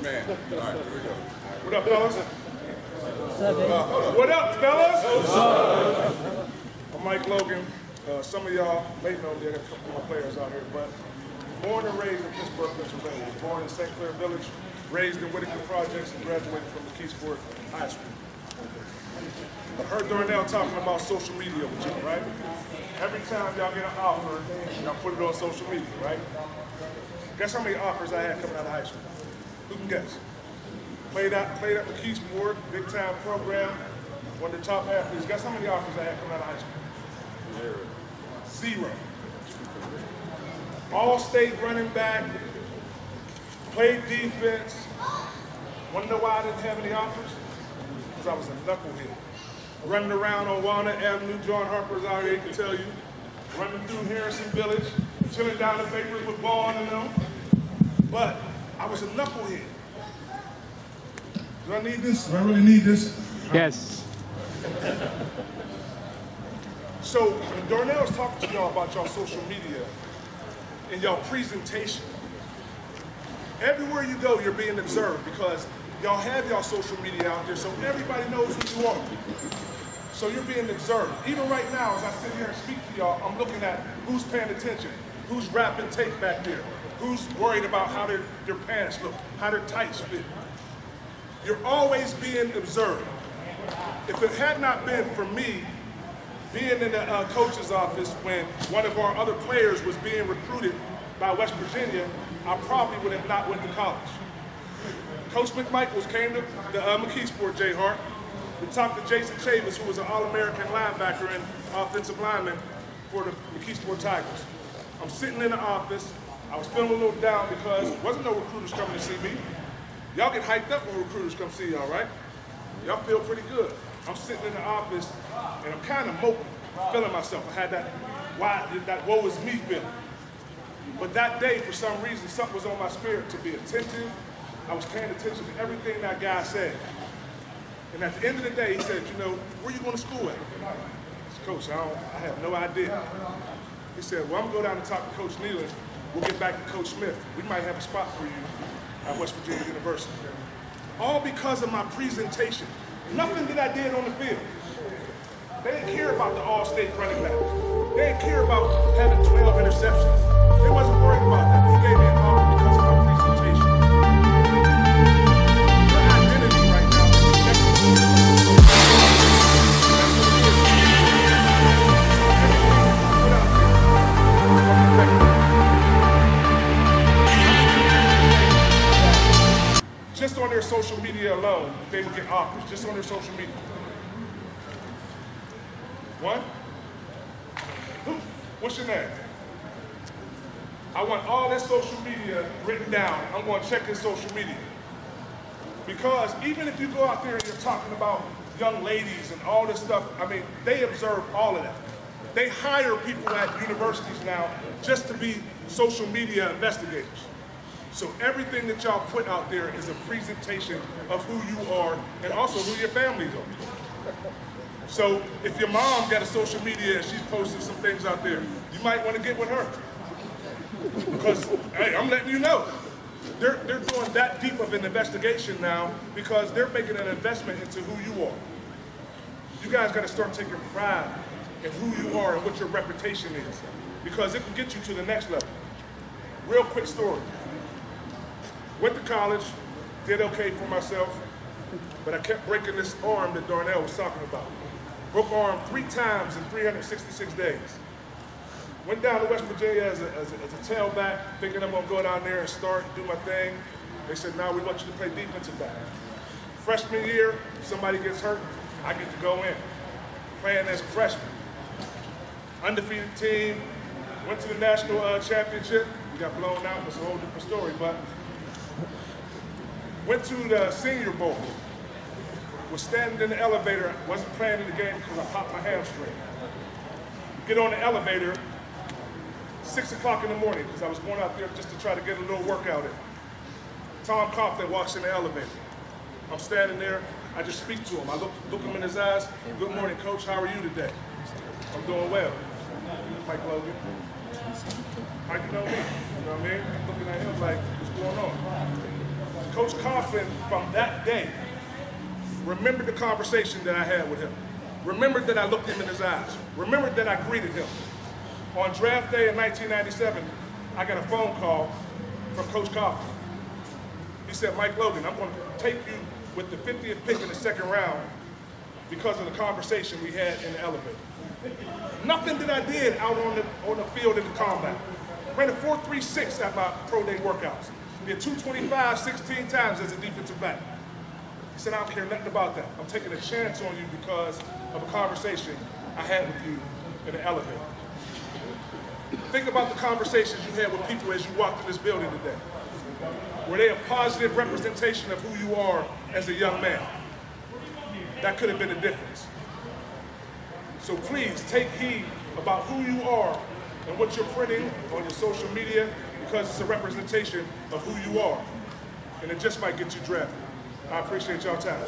man. All right, here we go. What up, fellas? What up, fellas? I'm Mike Logan. Some of y'all may know me. I got a couple more players out here, but born and raised in Pittsburgh, Pennsylvania. Born in St. Clair Village, raised in Whitaker Projects, and graduated from E.T.H.I.C.S. I heard Darnell talking about social media with you, right? Every time y'all get an offer, y'all put it on social media, right? Guess how many offers I had coming out of high school? Who can guess? Played at McKee-Sport, big time program, one of the top athletes. Guess how many offers I had coming out of high school? Zero. All-state running back, played defense. Want to know why I didn't have any offers? Because I was a knucklehead. Running around on Walnut Avenue, John Harper's out here, he can tell you. Running through Harrison Village, chilling down the papers with ball and them. But I was a knucklehead. Do I need this? Do I really need this? Yes. So when Darnell's talking to y'all about y'all social media and y'all presentation, everywhere you go, you're being observed because y'all have y'all social media out there so everybody knows who you are. So you're being observed. Even right now, as I sit here and speak to y'all, I'm looking at who's paying attention, who's rapping tape back there, who's worried about how their pants look, how their tights fit. You're always being observed. If it had not been for me being in the coach's office when one of our other players was being recruited by West Virginia, I probably would have not went to college. Coach McMichaels came to the McKee-Sport, Jay Hart. We talked to Jason Chavis, who was an All-American linebacker and offensive lineman for the McKee-Sport Tigers. I'm sitting in the office. I was feeling a little down because there wasn't no recruiters coming to see me. Y'all get hyped up when recruiters come see y'all, right? Y'all feel pretty good. I'm sitting in the office and I'm kind of moping, feeling myself. I had that woe is me feeling. But that day, for some reason, something was on my spirit to be attentive. I was paying attention to everything that guy said. And at the end of the day, he said, you know, where you going to school at? I said, Coach, I have no idea. He said, well, I'm going to go down and talk to Coach Nealon. We'll get back to Coach Smith. We might have a spot for you at West Virginia University. All because of my presentation. Nothing that I did on the field. They didn't care about the all-state running back. They didn't care about having 12 interceptions. They wasn't worried about that. He gave me an offer because of my presentation. Your identity right now is connected to you. Just on their social media alone, they would get offers, just on their social media. One? What's your name? I want all this social media written down. I'm going to check his social media. Because even if you go out there and you're talking about young ladies and all this stuff, I mean, they observe all of that. They hire people at universities now just to be social media investigators. So everything that y'all put out there is a presentation of who you are and also who your families are. So if your mom got a social media and she's posting some things out there, you might want to get with her. Because, hey, I'm letting you know. They're doing that deep of an investigation now because they're making an investment into who you are. You guys got to start taking pride in who you are and what your reputation is because it can get you to the next level. Real quick story. Went to college, did okay for myself, but I kept breaking this arm that Darnell was talking about. Broke arm 3 times in 366 days. Went down to West Virginia as a tailback, thinking I'm gonna go down there and start and do my thing. They said, no, we want you to play defensive back. Freshman year, if somebody gets hurt, I get to go in. Playing as a freshman. Undefeated team, went to the national championship. We got blown out, it's a whole different story, but went to the Senior Bowl. Was standing in the elevator, wasn't playing in the game because I popped my hamstring. Get on the elevator, 6 o'clock in the morning, because I was going out there just to try to get a little workout in. Tom Coughlin walks in the elevator. I'm standing there, I just speak to him. I look him in his eyes. Good morning, Coach, how are you today? I'm doing well. Mike Logan. How you know me? You know what I mean? I'm looking at him like, what's going on? Coach Coughlin, from that day, remembered the conversation that I had with him. Remembered that I looked him in his eyes. Remembered that I greeted him. On draft day in 1997, I got a phone call from Coach Coughlin. He said, Mike Logan, I'm going to take you with the 50th pick in the second round because of the conversation we had in the elevator. Nothing that I did out on the field in the combat. Ran a 4.36 at my pro day workouts. Did 225 16 times as a defensive back. He said, I don't care nothing about that. I'm taking a chance on you because of a conversation I had with you in the elevator. Think about the conversations you had with people as you walked in this building today. Were they a positive representation of who you are as a young man? That could have been the difference. So please take heed about who you are and what you're printing on your social media, because it's a representation of who you are. And it just might get you drafted. I appreciate y'all time.